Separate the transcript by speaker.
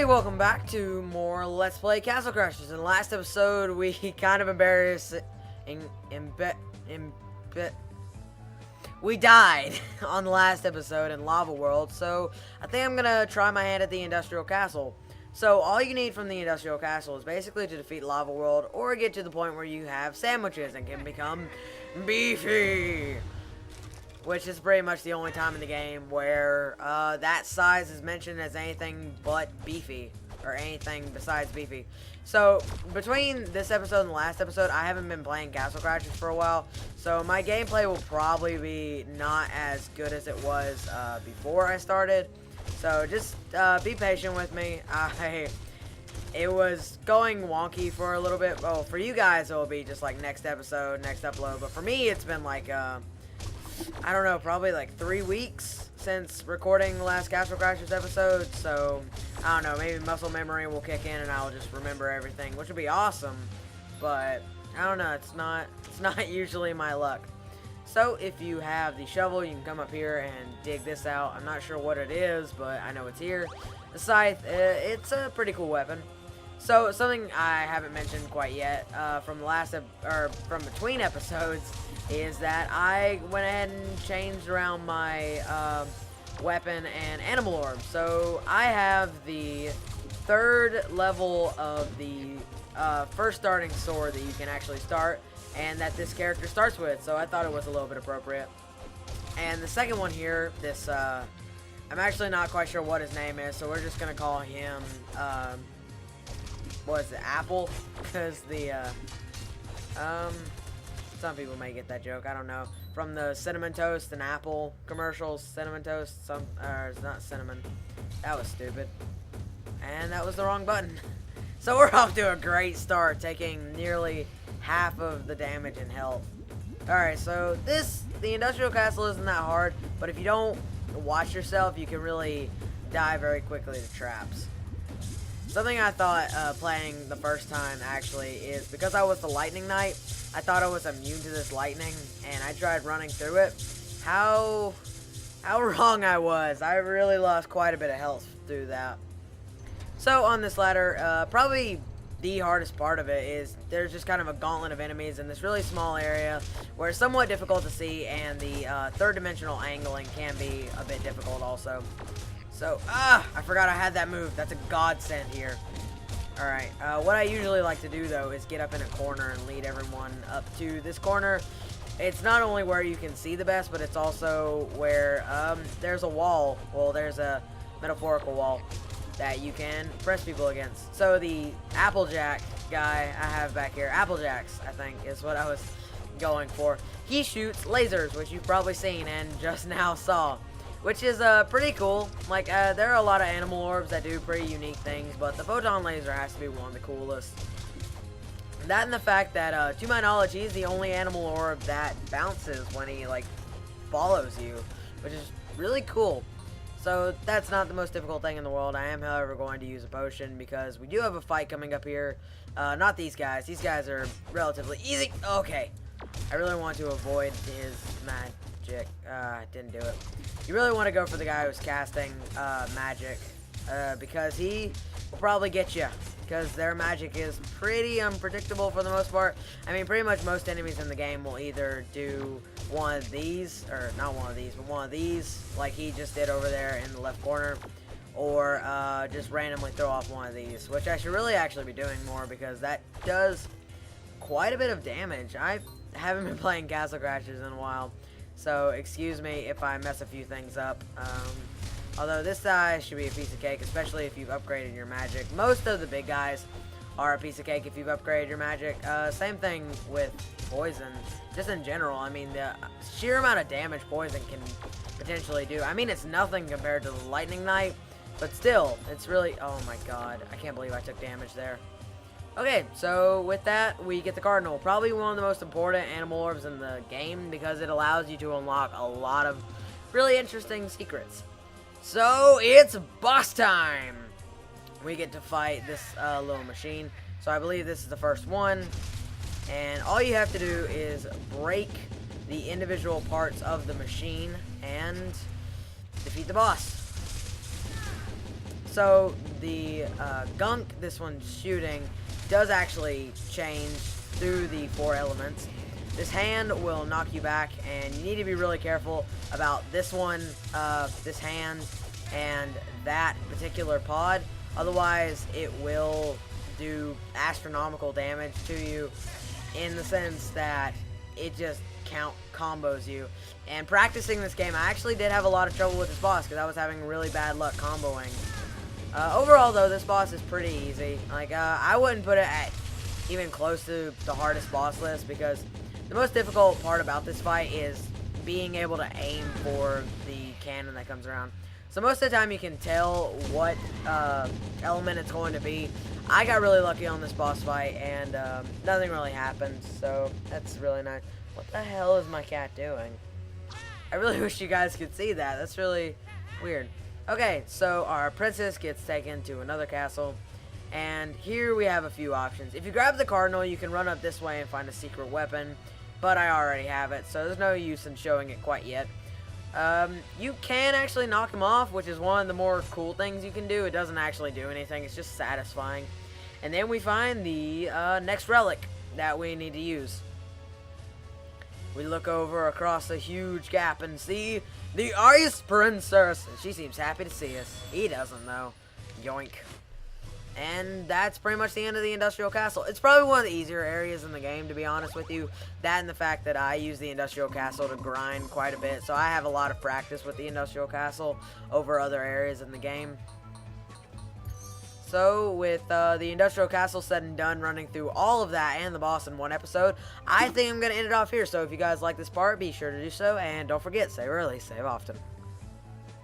Speaker 1: Hey, welcome back to more Let's Play Castle Crashers. In the last episode, we kind of we died on the last episode in Lava World, so I think I'm gonna try my hand at the Industrial Castle. So all you need from the Industrial Castle is basically to defeat Lava World or get to the point where you have sandwiches and can become beefy. Which is pretty much the only time in the game where that size is mentioned as anything but beefy. Or anything besides beefy. So, between this episode and the last episode, I haven't been playing Castle Crashers for a while. So, my gameplay will probably be not as good as it was before I started. So, just be patient with me. It was going wonky for a little bit. Well, for you guys, it will be just like next episode, next upload. But for me, it's been like... I don't know, probably like 3 weeks since recording the last Castle Crashers episode, so I don't know, maybe muscle memory will kick in and I'll just remember everything, which would be awesome, but I don't know, it's not usually my luck. So if you have the shovel, you can come up here and dig this out. I'm not sure what it is, but I know it's here. The scythe, it's a pretty cool weapon. So something I haven't mentioned quite yet from the last from between episodes is that I went ahead and changed around my weapon and animal orb. So I have the 3rd level of the first starting sword that you can actually start, and that this character starts with. So I thought it was a little bit appropriate. And the second one here, this I'm actually not quite sure what his name is, so we're just gonna call him what is it, Apple? Because the some people may get that joke, I don't know. From the Cinnamon Toast and Apple commercials, Cinnamon Toast, it's not cinnamon. That was stupid. And that was the wrong button. So we're off to a great start, taking nearly half of the damage and health. Alright, so the Industrial Castle isn't that hard, but if you don't watch yourself, you can really die very quickly to traps. Something I thought playing the first time actually is because I was the Lightning Knight, I thought I was immune to this lightning, and I tried running through it. How wrong I was. I really lost quite a bit of health through that. So on this ladder, probably the hardest part of it is there's just kind of a gauntlet of enemies in this really small area where it's somewhat difficult to see, and the 3rd dimensional angling can be a bit difficult also. So, I forgot I had that move. That's a godsend here. Alright, what I usually like to do, though, is get up in a corner and lead everyone up to this corner. It's not only where you can see the best, but it's also where there's a wall. Well, there's a metaphorical wall that you can press people against. So the Applejack guy I have back here, Applejacks, I think, is what I was going for. He shoots lasers, which you've probably seen and just now saw. Which is pretty cool. Like, there are a lot of animal orbs that do pretty unique things, but the photon laser has to be one of the coolest. That and the fact that, to my knowledge, he's the only animal orb that bounces when he, like, follows you, which is really cool. So, that's not the most difficult thing in the world. I am, however, going to use a potion because we do have a fight coming up here. Not these guys. These guys are relatively easy. Okay. I really want to avoid his magic. Didn't do it. You really want to go for the guy who's casting magic, because he will probably get you, because their magic is pretty unpredictable for the most part. I mean, pretty much most enemies in the game will either do one of these, or not one of these, but one of these, like he just did over there in the left corner, or just randomly throw off one of these, which I should really actually be doing more, because that does quite a bit of damage. I haven't been playing Castle Crashers in a while, so excuse me if I mess a few things up. Although this size should be a piece of cake, especially if you've upgraded your magic. Most of the big guys are a piece of cake if you've upgraded your magic. Same thing with poison, just in general. I mean, the sheer amount of damage poison can potentially do. I mean, it's nothing compared to the Lightning Knight, but still, it's really, oh my god, I can't believe I took damage there. Okay, so with that, we get the Cardinal. Probably one of the most important animal orbs in the game because it allows you to unlock a lot of really interesting secrets. So, it's boss time! We get to fight this little machine. So I believe this is the first one. And all you have to do is break the individual parts of the machine and defeat the boss. So the gunk this one's shooting does actually change through the 4 elements. This hand will knock you back, and you need to be really careful about this one, this hand, and that particular pod. Otherwise, it will do astronomical damage to you, in the sense that it just combos you. And practicing this game, I actually did have a lot of trouble with this boss because I was having really bad luck comboing. Overall, though, this boss is pretty easy. Like, I wouldn't put it at even close to the hardest boss list, because the most difficult part about this fight is being able to aim for the cannon that comes around. So most of the time you can tell what element it's going to be. I got really lucky on this boss fight, and nothing really happened, so that's really nice. What the hell is my cat doing? I really wish you guys could see that. That's really weird. Okay, so our princess gets taken to another castle, and here we have a few options. If you grab the cardinal, you can run up this way and find a secret weapon, but I already have it, so there's no use in showing it quite yet. You can actually knock him off, which is one of the more cool things you can do. It doesn't actually do anything, it's just satisfying. And then we find the next relic that we need to use. We look over across a huge gap and see the Ice Princess. And she seems happy to see us. He doesn't, though. Yoink. And that's pretty much the end of the Industrial Castle. It's probably one of the easier areas in the game, to be honest with you. That and the fact that I use the Industrial Castle to grind quite a bit. So I have a lot of practice with the Industrial Castle over other areas in the game. So, with the Industrial Castle said and done, running through all of that and the boss in one episode, I think I'm going to end it off here. So, if you guys like this part, be sure to do so, and don't forget, save early, save often.